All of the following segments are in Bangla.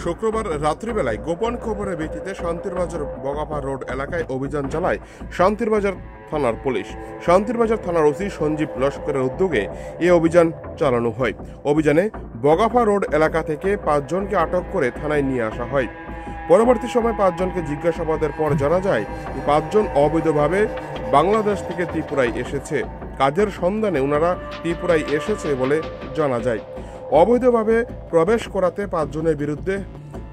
শুক্রবার রাত্রিবেলায় গোপন খবরের ভিত্তিতে শান্তিরবাজার বগাপা রোড এলাকায় অভিযান চালায় শান্তিরবাজার থানার পুলিশ। শান্তিরবাজার থানার ওসি সঞ্জীব লস্করের উদ্যোগে এই অভিযান চালানো হয়। অভিযানে বগাপা রোড এলাকা থেকে 5 জনকে আটক করে থানায় নিয়ে আসা হয়। পরবর্তী সময় 5 জনকে জিজ্ঞাসাবাদের পর জানা যায় 5 জন অবৈধভাবে বাংলাদেশ থেকে ত্রিপুরায় এসেছে। কাজের সন্ধানে ওনারা ত্রিপুরায় এসেছে বলে জানা যায়। অবৈধভাবে প্রবেশ করাতে 5 জনের বিরুদ্ধে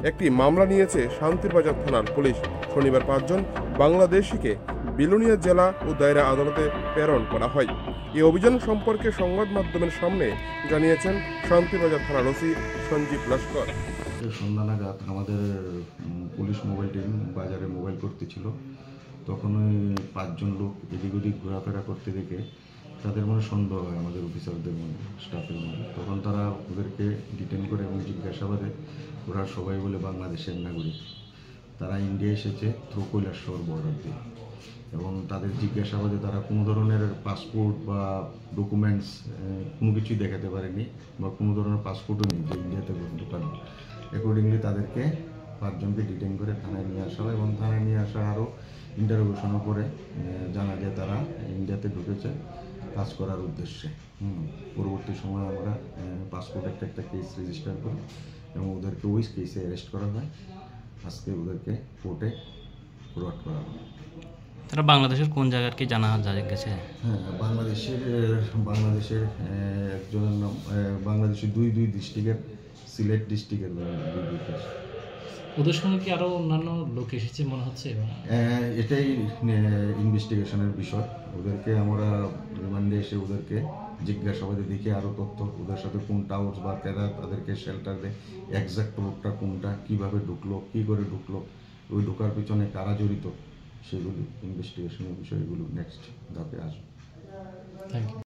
একটি মামলা নিয়েছে শান্তিরবাজার থানার পুলিশ। শনিবার 5 জন বাংলাদেশিকে বিলোনিয়া জেলা ও দায়রা আদালতে প্রেরণ করা হয়। এই অভিযান সম্পর্কে সংবাদ মাধ্যমের সামনে জানিয়েছেন শান্তিরবাজার থানার ওসি সঞ্জীব লস্কর। সন্ধ্যা নাগাদ আমাদের পুলিশ মোবাইল টিম বাজারে মোবাইল করতেছিল, তখন ওই 5 জন লোক এদিক ওদিক ঘোরাফেরা করতে দেখে তাদের মনে সন্দেহ হয় আমাদের অফিসারদের মনে, স্টাফের মনে। তখন তারা ওদেরকে ডিটেন করে এবং জিজ্ঞাসাবাদে ওরা সবাই বলে বাংলাদেশের নাগরিক। তারা ইন্ডিয়া এসেছে থ্রু কৈলাসহর বর্ডার দিয়ে, এবং তাদের জিজ্ঞাসাবাদে তারা কোনো ধরনের পাসপোর্ট বা ডকুমেন্টস কোনো কিছুই দেখাতে পারেনি, বা কোনো ধরনের পাসপোর্টও নেই যে ইন্ডিয়াতে ঢোকানো। অ্যাকর্ডিংলি তাদেরকে 5 জনকে ডিটেন করে থানায় নিয়ে আসা হয়, এবং থানায় নিয়ে আসা আরও ইন্টারোগেশনের পরে জানা যায় তারা ইন্ডিয়াতে ঢুকেছে কাজ করার উদ্দেশ্যে। পরবর্তী সময় আমরা পাসপোর্ট একটা কেস রেজিস্টার করি এবং ওদেরকে ওই কেসে অ্যারেস্ট করা হয়। আজকে ওদেরকে কোর্টে ফরওয়ার্ড করা হয়। তারা বাংলাদেশের কোন জায়গার কি জানা গেছে? হ্যাঁ, বাংলাদেশের একজনের নাম, বাংলাদেশের দুই ডিস্ট্রিক্টের, সিলেট ডিস্ট্রিক্টের দুই কেস। ওদের সঙ্গে কি আরো অন্যান্য লোক এসেছে মনে হচ্ছে? এটাই ইনভেস্টিগেশনের বিষয়। ওদেরকে আমরা রিমান্ডে এসে ওদেরকে জিজ্ঞাসাবাদে দেখে আরও তথ্য, ওদের সাথে কোন টাওয়ার্স বা তেরা তাদেরকে শেল্টার দেয়, এক্সাক্ট রোডটা কোনটা, কীভাবে ঢুকলো, কী করে ঢুকলো, ওই ঢোকার পিছনে কারা জড়িত, সেগুলি ইনভেস্টিগেশনের বিষয়গুলো নেক্সট ধাপে আসবে। Thank you.